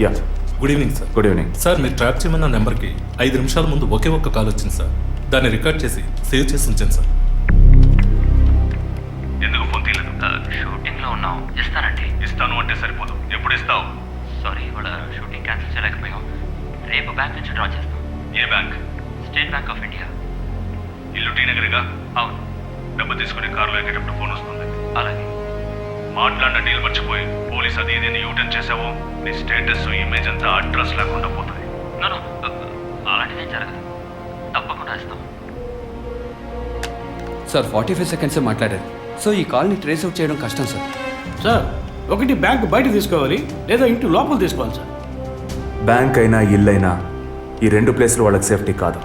Yeah, good evening sir. Good evening. Sir మీరు trap చేయమన్న నెంబర్కి 5 నిమిషాల ముందు ఒకే ఒక్క కాల్ వచ్చింది సార్. దాన్ని రికార్డ్ చేసి సేవ్ చేసి ఉంచాను సార్. ఎందుకు ఫోన్ తీయలేదు? షూటింగ్లో ఉన్నాం. ఇస్తానండి. ఇస్తాను అంటే సరిపోదు. ఎప్పుడు ఇస్తావు? సారీ, ఇవాళ షూటింగ్ క్యాన్సిల్ చేయలేకపోయాం. రేపు బ్యాంక్ నుంచి డ్రా చేస్తాం. ఏ bank? State Bank of India. ఇల్లు టీ నగర్గా? అవును. డబ్బు తీసుకుని కారులో ఎక్కేటప్పుడు ఫోన్ వస్తుంది. అలాగే. మాట్లాడిన డీల్ మర్చిపోయి పోలీస్ అది ఇదేని యూటర్న్ చేసావో నీ స్టేటస్ ఇమేజ్ అంతా అడ్రస్ లేకుండా పోతుంది. నో అలాంటిదేం జరగదు. తప్పకుండా ఇస్తాం. సార్ 45 సెకండ్సే మాట్లాడారు. సో ఈ కాల్ని ట్రేస్ అవుట్ చేయడం కష్టం సార్. సార్, ఒకటి బ్యాంక్ బయట తీసుకోవాలి, లేదా ఇంటి లోపల తీసుకోవాలి సార్. బ్యాంక్ అయినా ఇల్లైనా ఈ 2 ప్లేసులు వాళ్ళకి సేఫ్టీ కాదు.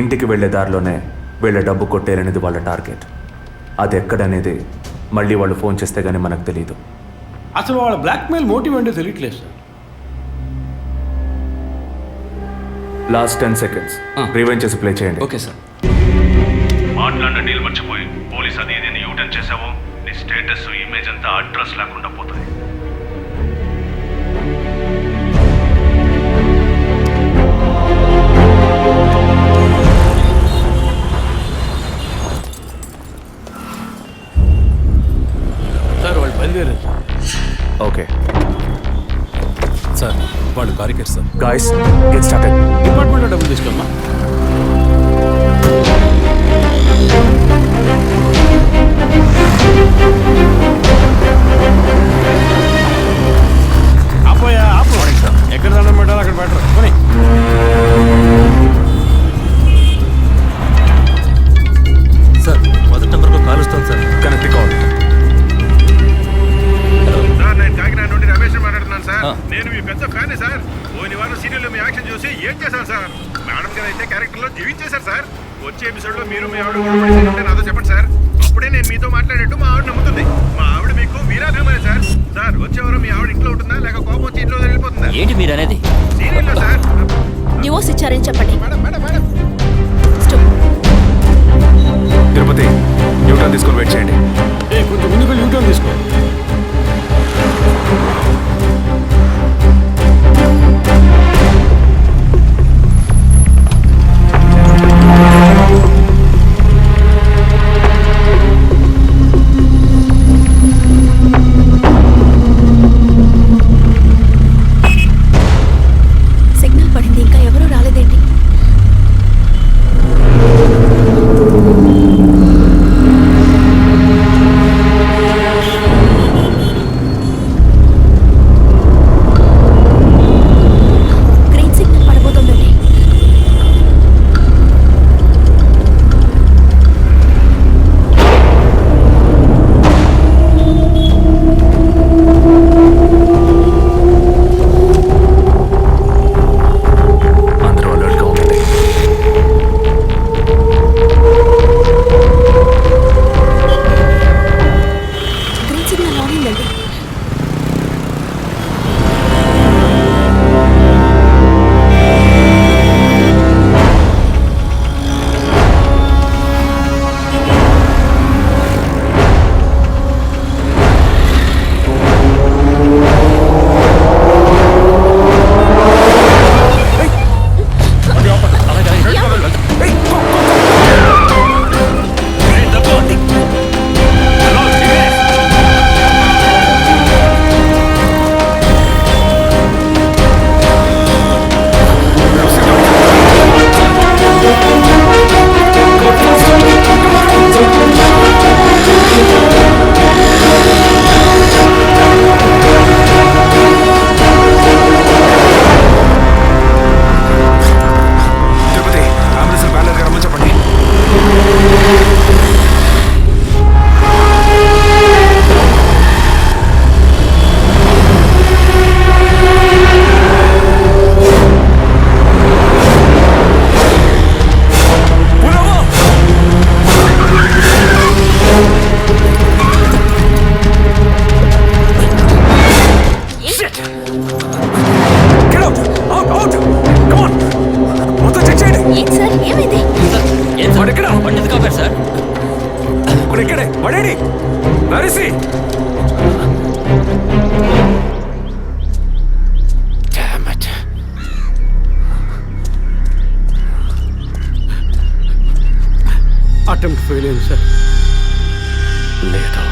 ఇంటికి వెళ్ళే దారిలోనే వీళ్ళ డబ్బు కొట్టేయాలనేది వాళ్ళ టార్గెట్. అది ఎక్కడనేది మళ్ళీ వాళ్ళు ఫోన్ చేస్తే కానీ మనకు తెలియదు. అసలు వాళ్ళ బ్లాక్మెయిల్ మోటివ్ ఏంటో తెలియట్లేదు సార్. లాస్ట్ 10 సెకండ్స్ రివైండ్ చేసి ప్లే చేయండి. Okay sir. మాట్లాడిన డీల్ మర్చిపోయి పోలీస్ అది ఇదేని యూటర్న్ చేసావో నీ స్టేటస్ ఇమేజ్ అంతా అడ్రస్ లేకుండా పోతుంది. సార్ వాళ్ళు బయలుదేరారు సార్. ఓకే సార్ వాళ్ళు కారికేర్ సార్. Guys, get started. డిపార్ట్మెంట్లో డబ్బులు తీసుకోమ్మా. ఆపోయా ఆపు. ఎక్కడ దండం పెట్టాలి అక్కడ పెట్టరు. కొని సార్ మొదటి నెంబర్కు కాల్ వస్తుంది సార్. Connect call. సార్, నేను కాకినాడ నుండి రమేష్ మాట్లాడుతున్నాను సార్. నేను మీ పెద్ద ఫ్యాన్ సార్. పోయిన వారం సీరియల్లో మీ యాక్షన్ చూసి ఏం చేశాను సార్. మేడం గారు అయితే క్యారెక్టర్లో జీవించేశారు సార్. వచ్చే ఎపిసోడ్లో మీరు మీ ఆవిడ గొడవపడేసి నాతో చెప్పండి సార్. అప్పుడే నేను మీతో మాట్లాడేట్టు మా ఆవిడ నమ్ముతుంది. మా ఆవిడ మీకు వీరాభిమాని సార్. సార్, వచ్చే వారం మీ ఆవిడ ఇంట్లో ఉంటుందా, లేక కోపం వచ్చి ఇంట్లో వెళ్ళిపోతుందా? ఏంటి మీరు అనేది? సీరియల్లో సార్. న్యూస్ ఇచ్చారని చెప్పండి. Madam madam madam stop. Tirupati, U turn తీసుకొని వెయిట్ చేయండి. కొంచెం ముందుకు వెళ్ళి యూటర్న్ తీసుకో. అటెంప్ట్ ఫెయిల్ అయింది సార్. లేదు.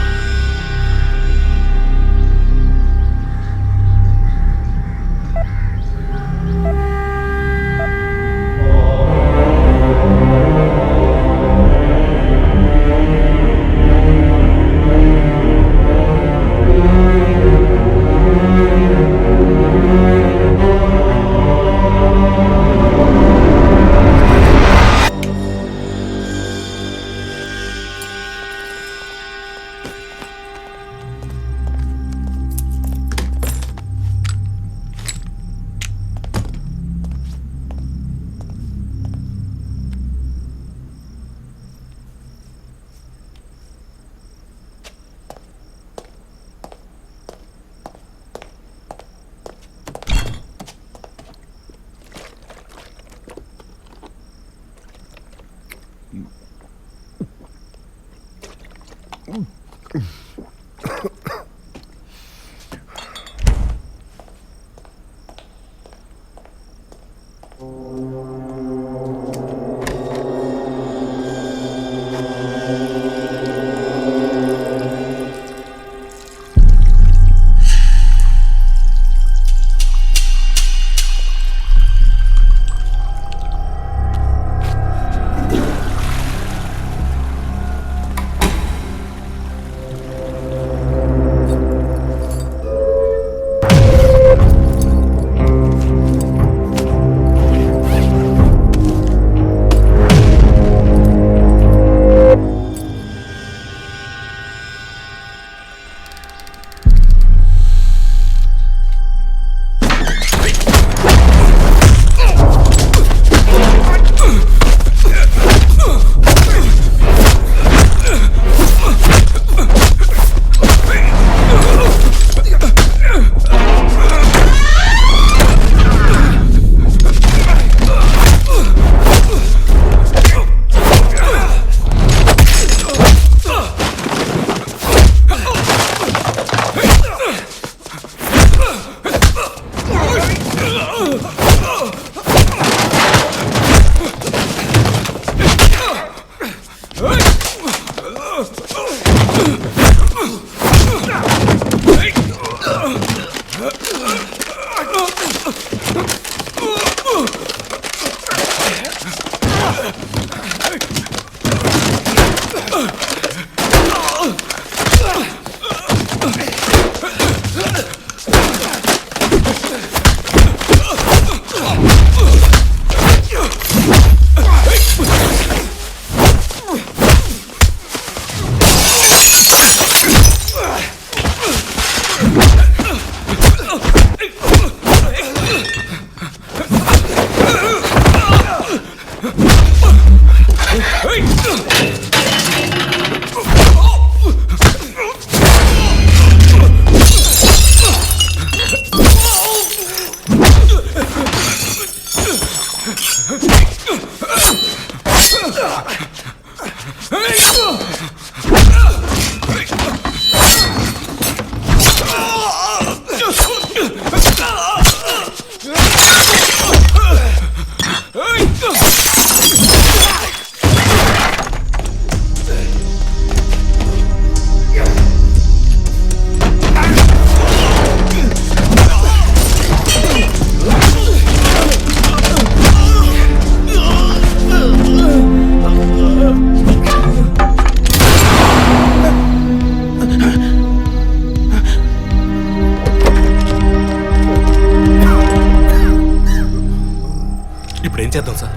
ఇప్పుడు ఏం చేద్దాం sir?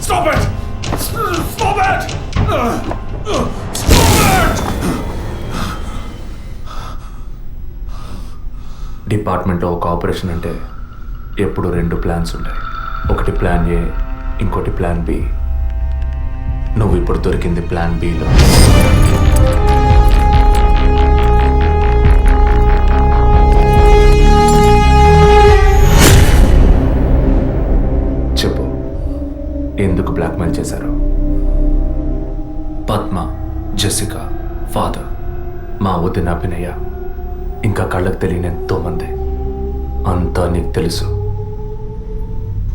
Stop it! Stop it! డిపార్ట్మెంట్లో ఒక ఆపరేషన్ అంటే ఎప్పుడు 2 ప్లాన్స్ ఉంటాయి. ఒకటి ప్లాన్ ఏ, ఇంకోటి ప్లాన్ బి. నువ్వు ఇప్పుడు దొరికింది ప్లాన్ బిలో. చెప్పు, ఎందుకు బ్లాక్మెయిల్ చేశారు? పద్మ, జెసికా, ఫాదర్, మా వదిన అభినయ, ఇంకా కళ్ళకు తెలియని ఎంతో మంది. అంతా నీకు తెలుసు.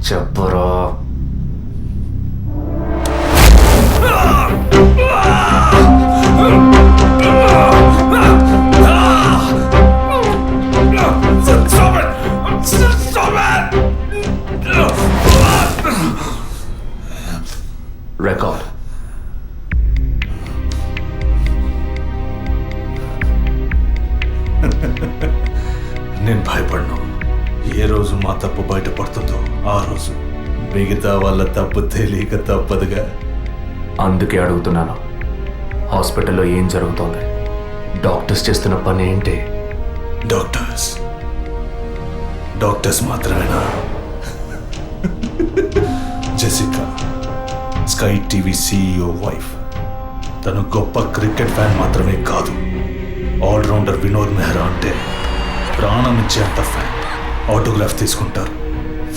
చెప్పరా. రికార్డ్. నేను భయపడను. ఏ రోజు మా తప్పు బయటపడుతుందో ఆ రోజు మిగతా వాళ్ళ తప్పు తెలియక తప్పదుగా. అందుకే అడుగుతున్నాను, హాస్పిటల్లో ఏం జరుగుతోంది? డాక్టర్స్ చేస్తున్న పని ఏంటి? డాక్టర్స్ మాత్రమేనా? Jessica, sky TV CEO wife. తను గొప్ప క్రికెట్ ఫ్యాన్ మాత్రమే కాదు, ఆల్రౌండర్ వినోద్ మెహ్రా అంటే ప్రాణం ఇచ్చేంత ఫ్యాన్. ఆటోగ్రాఫ్ తీసుకుంటారు,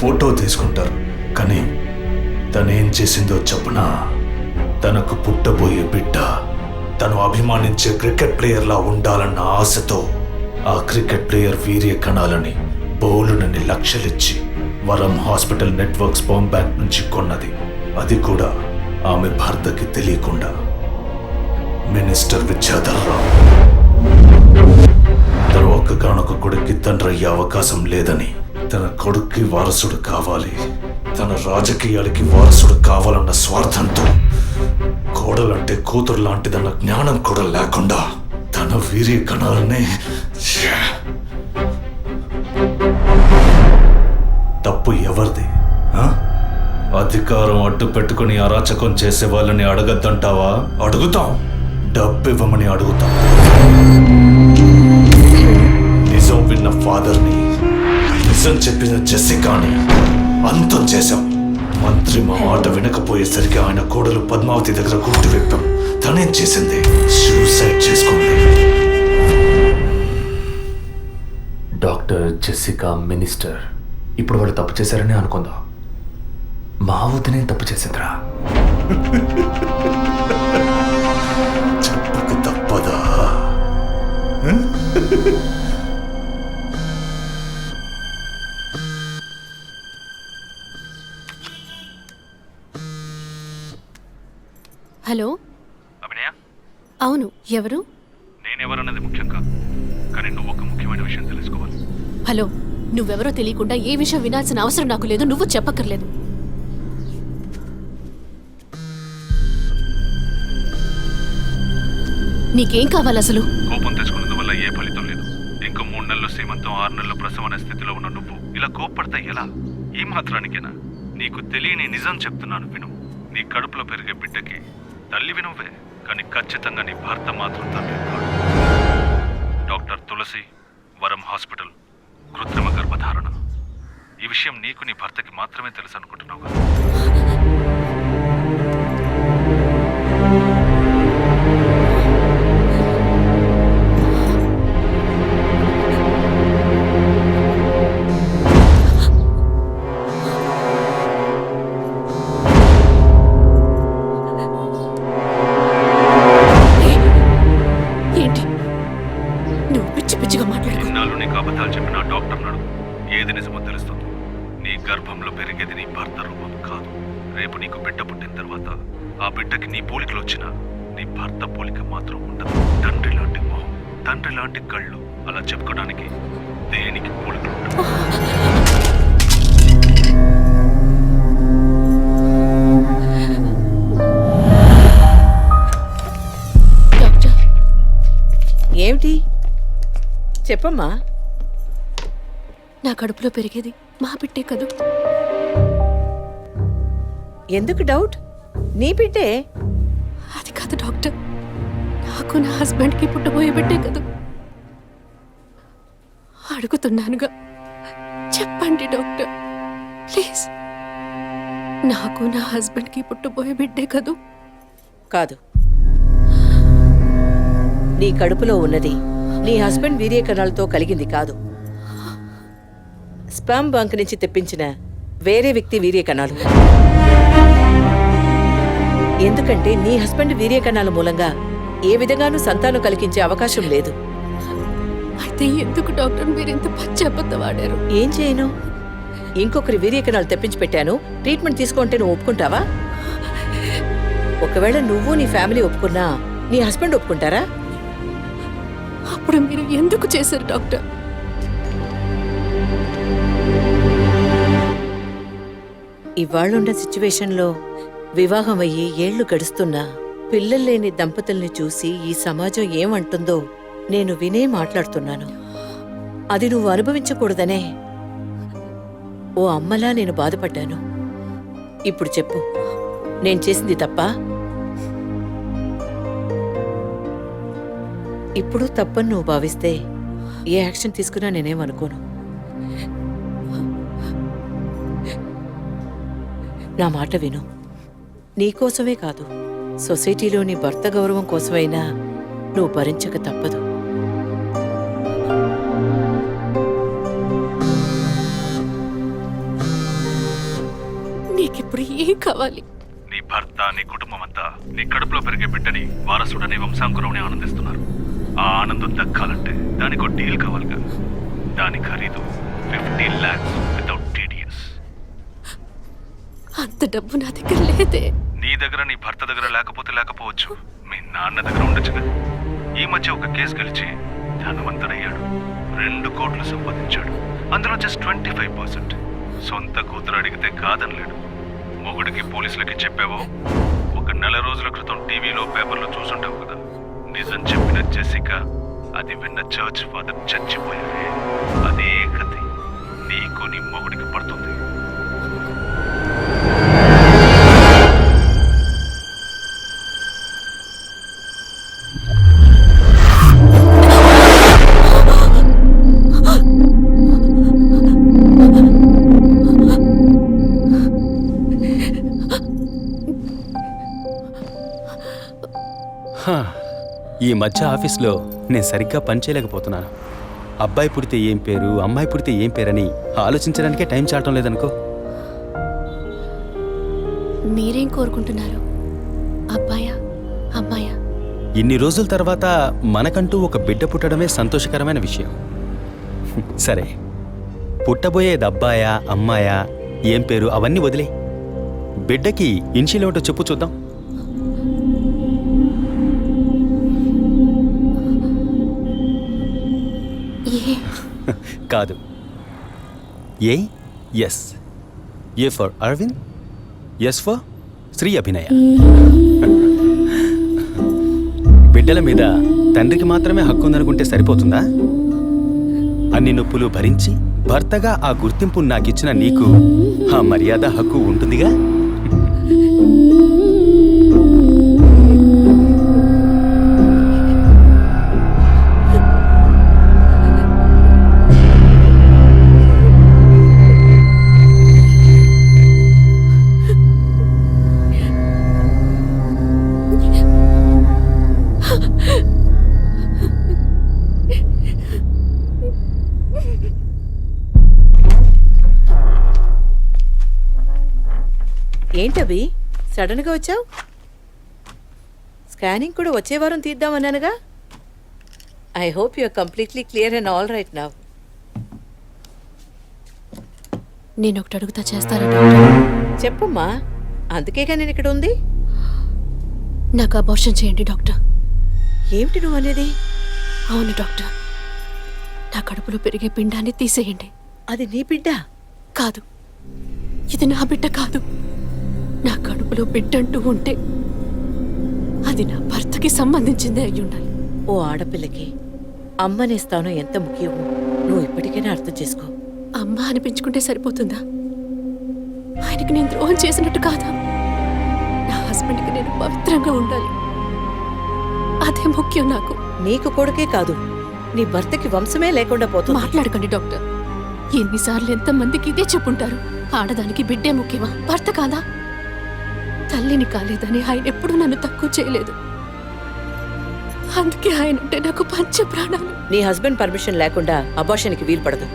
ఫోటో తీసుకుంటారు. కానీ తనేం చేసిందో చెప్పునా? తనకు పుట్టబోయే బిడ్డ తను అభిమానించే క్రికెట్ ప్లేయర్లా ఉండాలన్న ఆశతో ఆ క్రికెట్ ప్లేయర్ వీర్య కణాలని బౌలునని లక్షలిచ్చి వరం హాస్పిటల్ నెట్వర్క్ స్పర్మ్ బ్యాంక్ నుంచి కొన్నది. అది కూడా ఆమె భర్తకి తెలియకుండా. మినిస్టర్ విద్యాధర్ రావు తన ఒక్కగానొక్క కొడుక్కి తండ్రి అయ్యే అవకాశం లేదని, తన కొడుక్కి వారసుడు కావాలి, తన రాజకీయాలకి వారసుడు కావాలన్న స్వార్థంతో కోడలంటే కూతురు లాంటిదన్న జ్ఞానం కూడా లేకుండా తన వీర్య కణాలనే. తప్పు ఎవరిది? అధికారం అడ్డు పెట్టుకుని అరాచకం చేసే వాళ్ళని అడగద్దంటావా? అడుగుతాం. డబ్బు ఇవ్వమని అడుగుతాం. నిజం విన్న ఫాదర్ని, నిజం చెప్పిన జెసికాని అంతం చేశాం. మంత్రి మా మాట వినకపోయేసరికి ఆయన కోడలు పద్మావతి దగ్గర గుర్తు విప్పాం. తనేం చేసింది? సూసైడ్ చేసుకుంది. డాక్టర్, జెసికా, మినిస్టర్ ఇప్పుడు వాళ్ళు తప్పు చేశారని అనుకుందాం. మా వదినే తప్పు చేసిందిరా. చెప్పక తప్పదా? హలో, అభినయ, అవును, ఎవరు? నేనెవరన్నది ముఖ్యం కాదు, కానీ నువ్వు ఒక ముఖ్యమైన విషయం తెలుసుకోవాలి. హలో, నువ్వెవరో తెలియకుండా ఏ విషయం వినాల్సిన అవసరం నాకు లేదు. నువ్వు చెప్పక్కర్లేదు. నీకేం కావాలి అసలు? కోపం తెచ్చుకున్నందువల్ల ఏ ఫలితం లేదు. ఇంకో 3 నెలలు సీమంతం, 6 నెలలు ప్రసవం అనే స్థితిలో ఉన్న నువ్వు ఇలా కోప్పడతా ఎలా? ఈ మాత్రానికేనా? నీకు తెలియని నిజం చెప్తున్నాను, విను. నీ కడుపులో పెరిగే బిడ్డకి తల్లివి నువ్వే, కానీ ఖచ్చితంగా నీ భర్త మాత్రం తండ్రి కాడు. డాక్టర్ తులసి, వరం హాస్పిటల్, కృత్రిమ గర్భధారణ. ఈ విషయం నీకు నీ భర్తకి మాత్రమే తెలుసు అనుకుంటున్నావు కదా? ఏంటి నువ్వు పిచ్చి పిచ్చిగా మాట్లాడుకో. ఇన్నాళ్ళు నీకు అబద్ధాలు చెప్పిన ఆ డాక్టర్ నడు ఏది నిజమో తెలుస్తుంది. నీ గర్భంలో పెరిగేది నీ భర్త రూపం కాదు. రేపు నీకు బిడ్డ పుట్టిన తర్వాత ఆ బిడ్డకి నీ పోలికలు వచ్చినా నీ భర్త పోలిక మాత్రం ఉండదు. తండ్రి లాంటి మొహం, తండ్రి లాంటి కళ్ళు, అలా చెప్పుకోవడానికి దేనికి పోలికలు ఉండవు. డాక్టర్, ఏమిటి చెప్పమ్మా? నా కడుపులో పెరిగేది మా బిడ్డే కదూ. ఎందుకు డౌట్? నీ బిడ్డే. అది కాదు డాక్టర్, నాకు నా హస్బెండ్కి పుట్టబోయే బిడ్డే కదూ. అడుగుతున్నానుగా, చెప్పండి డాక్టర్ ప్లీజ్. నాకు నా హస్బెండ్కి పుట్టబోయే బిడ్డే కదూ. కాదు, నీ కడుపులో ఉన్నది నీ హస్బెండ్ వీర్యకణాలతో కలిగింది కాదు. స్పర్మ్ బంక్ నుంచి తెప్పించిన వేరే వ్యక్తి వీర్యకణాలు. ఎందుకంటే నీ హస్బెండ్ వీర్యకణాల మూలంగా ఏ విధంగానూ సంతానం కలిగించే అవకాశం లేదు. అయితే ఎందుకు డాక్టర్ మీరు ఇంత పచ్చి అబద్ధం ఆడారు? ఏం చేయను? ఇంకొకరి వీర్యకణాలు తెప్పించి పెట్టాను. ట్రీట్మెంట్ తీసుకుంటే నువ్వు ఒప్పుకుంటావా? ఒకవేళ నువ్వు నీ ఫ్యామిలీ ఒప్పుకున్నా నీ హస్బెండ్ ఒప్పుకుంటారా? అప్పుడు మీరు ఎందుకు చేశారు డాక్టర్? ఇవాళున్న సిచ్యువేషన్లో వివాహం అయ్యి ఏళ్లు గడుస్తున్నా పిల్లలు లేని దంపతుల్ని చూసి ఈ సమాజం ఏమంటుందో నేను వినే మాట్లాడుతున్నాను. అది నువ్వు అనుభవించకూడదనే ఓ అమ్మలా నేను బాధపడ్డాను. ఇప్పుడు చెప్పు, నేను చేసింది తప్పా? ఇప్పుడు తప్పని నువ్వు భావిస్తే ఏ యాక్షన్ తీసుకున్నా నేనేమనుకోను. నా మాట విను. నీకోసమే కాదు, సొసైటీలో నీ భర్త గౌరవం కోసమైనా నువ్వు భరించక తప్పదు. నీకిప్పుడు ఏం కావాలి? నీ భర్త, నీ కుటుంబం అంతా నీ కడుపులో పెరిగే బిడ్డని వారసుడని వంశాంకురం ఆనందిస్తున్నారు. ఆ ఆనందం దక్కాలంటే దానికి ఒక డీల్ కావాలిగా. దాని ఖరీదు 50 lakhs వితౌట్ TDS. అంత డబ్బు నా దగ్గర లేదే. నీ దగ్గర, నీ భర్త దగ్గర లేకపోవచ్చు, మీ నాన్న దగ్గర ఉండొచ్చుగా. ఈ మధ్య ఒక కేసు గెలిచి ధనవంతుడయ్యాడు. 2 కోట్లు సంపాదించాడు. అందులో జస్ట్ 25%. సొంత కూతురు అడిగితే కాదనలేడు. మొగుడికి, పోలీసులకి చెప్పావో, ఒక నెల రోజుల క్రితం టీవీలో, పేపర్లో చూసుంటావు కదా. నిజం చెప్పిన జెసికా, అది విన్న చర్చ్ ఫాదర్ చచ్చిపోయారే. అదే కథ నీకు, నీ మొగుడికి పడుతుంది. ఈ మధ్య ఆఫీస్లో నేను సరిగ్గా పనిచేయలేకపోతున్నాను. అబ్బాయి పుడితే ఏం పేరు, అమ్మాయి పుడితే ఏం పేరని ఆలోచించడానికే టైం చాలటం లేదనుకో. మీరేం కోరుకుంటున్నారు? అబ్బాయా, అమ్మాయా? ఇన్ని రోజుల తర్వాత మనకంటూ ఒక బిడ్డ పుట్టడమే సంతోషకరమైన విషయం. సరే, పుట్టబోయేది అబ్బాయా, అమ్మాయా, ఏం పేరు అవన్నీ వదిలే. బిడ్డకి ఇన్షియల్ ఏమిటో చెప్పు చూద్దాం. కాదు, S for Arvind, S for Shri Abhinaya. బిడ్డల మీద తండ్రికి మాత్రమే హక్కు ఉందనుకుంటే సరిపోతుందా? అన్ని నొప్పులు భరించి భర్తగా ఆ గుర్తింపు నాకిచ్చిన నీకు ఆ మర్యాద, హక్కు ఉంటుందిగా. ఏంటవి సడన్గా వచ్చావు? స్కానింగ్ కూడా వచ్చే వారం తీద్దామన్నానుగా. I hope you are completely clear and all right now. నేను ఒకటి అడుగుతా, చేస్తారా డాక్టర్? చెప్పమ్మా, అందుకేగా నేను ఇక్కడ ఉంది. నాకు అబార్షన్ చేయండి డాక్టర్. ఏమిటి నువ్వు అనేది? అవును డాక్టర్, నా కడుపులో పెరిగే పిండాన్ని తీసేయండి. అది నీ బిడ్డ కాదు, ఇది నా బిడ్డ కాదు. నా కడుపులో బిడ్డంటూ ఉంటే అది నా భర్తకి సంబంధించిందే అయి ఉండాలి. ఓ ఆడపిల్లకి అమ్మనే స్థానం ఎంత ముఖ్యమో నువ్వు ఇప్పటికైనా అర్థం చేసుకో. అమ్మ అనిపించుకుంటే సరిపోతుందా? ఆయనకి నేను ద్రోహం చేసినట్టు కాదా? నా హస్బెండ్కి నేను పవిత్రంగా ఉండాలి, అదే ముఖ్యం నాకు. నీకు కొడుకే కాదు, నీ భర్తకి వంశమే లేకుండా పోతుంది. మాట్లాడకండి డాక్టర్. ఎన్నిసార్లు ఎంతమందికి ఇదే చెప్పుంటారు. ఆడదానికి బిడ్డే ముఖ్యమా, భర్త కాదా? తల్లిని కాలేదని ఆయన ఎప్పుడూ నన్ను తక్కువ చేయలేదు. అందుకే ఆయన అంటే నాకు పంచ ప్రాణాలు. నీ హస్బెండ్ పర్మిషన్ లేకుండా అబార్షన్కి వీలు పడదు.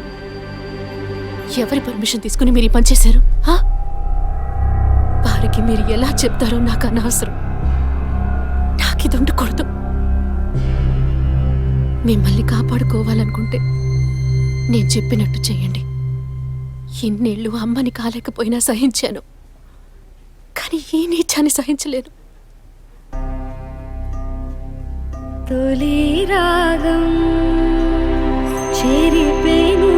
ఎవరి పర్మిషన్ తీసుకుని మీరు ఈ పని చేశారు? వారికి మీరు ఎలా చెప్తారో నాకు అనవసరం. నాకిది ఉండకూడదు. మిమ్మల్ని కాపాడుకోవాలనుకుంటే నేను చెప్పినట్టు చేయండి. ఇన్నేళ్ళు అమ్మని కాలేకపోయినా సహించాను, కానీ ఈ నీచాన్ని సహించలేను. తొలి రాగం చెరిపేను